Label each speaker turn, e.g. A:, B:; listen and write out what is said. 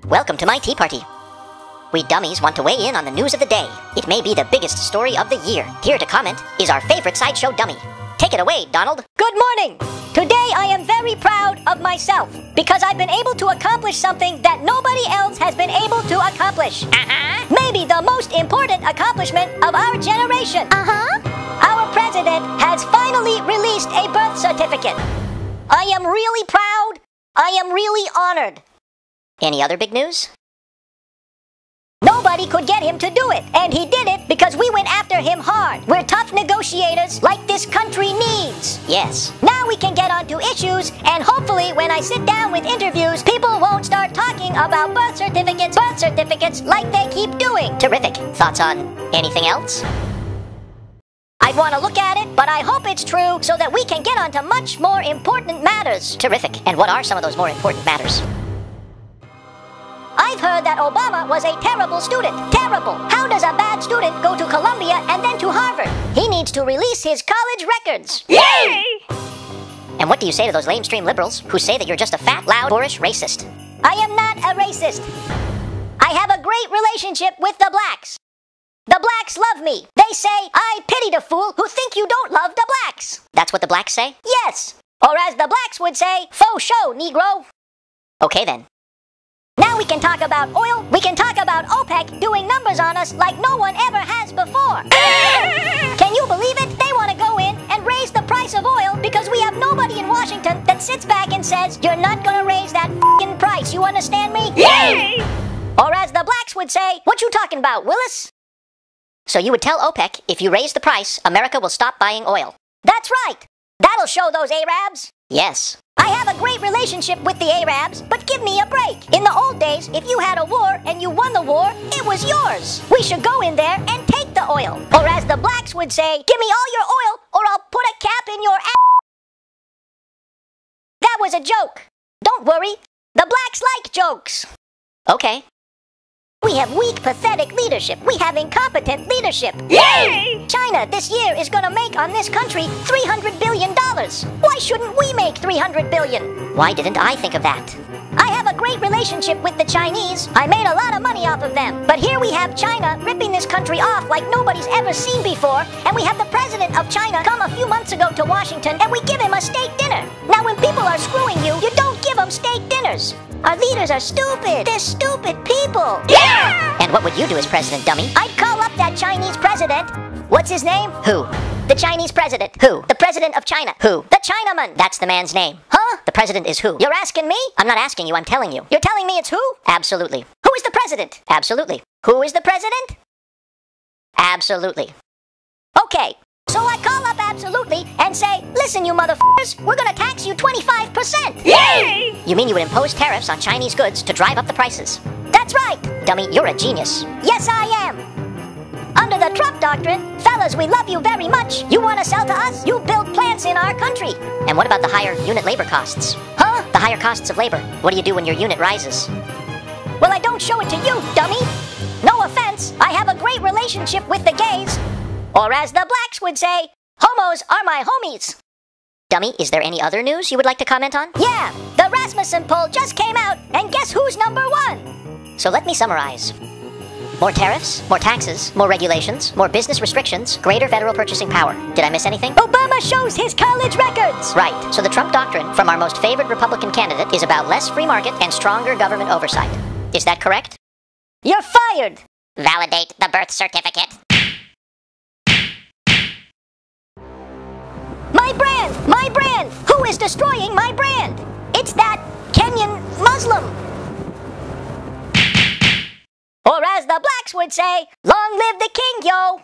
A: Welcome to my tea party. We dummies want to weigh in on the news of the day. It may be the biggest story of the year. Here to comment is our favorite sideshow dummy. Take it away, Donald.
B: Good morning! Today I am very proud of myself because I've been able to accomplish something that nobody else has been able to accomplish. Maybe the most important accomplishment of our generation. Our president has finally released a birth certificate. I am really proud. I am really honored.
A: Any other big news?
B: Nobody could get him to do it, and he did it because we went after him hard. We're tough negotiators like this country needs.
A: Yes.
B: Now we can get on to issues, and hopefully when I sit down with interviews, people won't start talking about birth certificates like they keep doing.
A: Terrific. Thoughts on anything else?
B: I'd want to look at it, but I hope it's true so that we can get on to much more important matters.
A: Terrific. And what are some of those more important matters?
B: I've heard that Obama was a terrible student. Terrible. How does a bad student go to Columbia and then to Harvard? He needs to release his college records.
A: Yay! And what do you say to those lamestream liberals who say that you're just a fat, loud, boorish racist?
B: I am not a racist. I have a great relationship with the blacks. The blacks love me. They say, I pity the fool who think you don't love the blacks.
A: That's what the blacks say?
B: Yes. Or as the blacks would say, faux show, Negro.
A: Okay then.
B: Now we can talk about oil. We can talk about OPEC doing numbers on us like no one ever has before. Can you believe it? They want to go in and raise the price of oil because we have nobody in Washington that sits back and says, you're not going to raise that f***ing price. You understand me?
A: Yay!
B: Or as the blacks would say, what you talking about, Willis?
A: So you would tell OPEC, if you raise the price, America will stop buying oil.
B: That's right. That'll show those Arabs.
A: Yes.
B: I have a great relationship with the Arabs, but give me a break. In the old days, if you had a war and you won the war, it was yours. We should go in there and take the oil. Or as the blacks would say, give me all your oil or I'll put a cap in your ass. That was a joke. Don't worry. The blacks like jokes.
A: Okay.
B: We have weak, pathetic leadership. We have incompetent leadership.
A: Yay!
B: China this year is going to make on this country $300 billion. Why shouldn't we make $300 billion?
A: Why didn't I think of that?
B: I have a great relationship with the Chinese. I made a lot of money off of them. But here we have China ripping this country off like nobody's ever seen before. And we have the president of China come a few months ago to Washington and we give him a state dinner. Now when people are screwing you, you don't give them state dinners. Our leaders are stupid. They're stupid people.
A: Yeah! And what would you do as president, dummy?
B: I'd call up that Chinese president. What's his name?
A: Who?
B: The Chinese president.
A: Who?
B: The president of China.
A: Who?
B: The Chinaman.
A: That's the man's name.
B: Huh?
A: The president is who?
B: You're asking me?
A: I'm not asking you, I'm telling you.
B: You're telling me it's who?
A: Absolutely.
B: Who is the president?
A: Absolutely.
B: Who is the president?
A: Absolutely.
B: Okay. So I call up Absolutely and say, listen, you motherfuckers, we're gonna tax you 25%.
A: Yay! You mean you would impose tariffs on Chinese goods to drive up the prices?
B: That's right.
A: Dummy, you're a genius.
B: Yes, I am. Under the Trump doctrine, fellas, we love you very much. You want to sell to us? You build plants in our country.
A: And what about the higher unit labor costs?
B: Huh?
A: The higher costs of labor. What do you do when your unit rises?
B: Well, I don't show it to you, dummy. No offense, I have a great relationship with the gays. Or as the blacks would say, homos are my homies.
A: Dummy, is there any other news you would like to comment on?
B: Yeah, the Rasmussen poll just came out, and guess who's number one?
A: So let me summarize. More tariffs, more taxes, more regulations, more business restrictions, greater federal purchasing power. Did I miss anything?
B: Obama shows his college records.
A: Right, so the Trump doctrine from our most favored Republican candidate is about less free market and stronger government oversight. Is that correct?
B: You're fired.
A: Validate the birth certificate.
B: My brand! My brand! Who is destroying my brand? It's that Kenyan Muslim. Or as the blacks would say, long live the king, yo!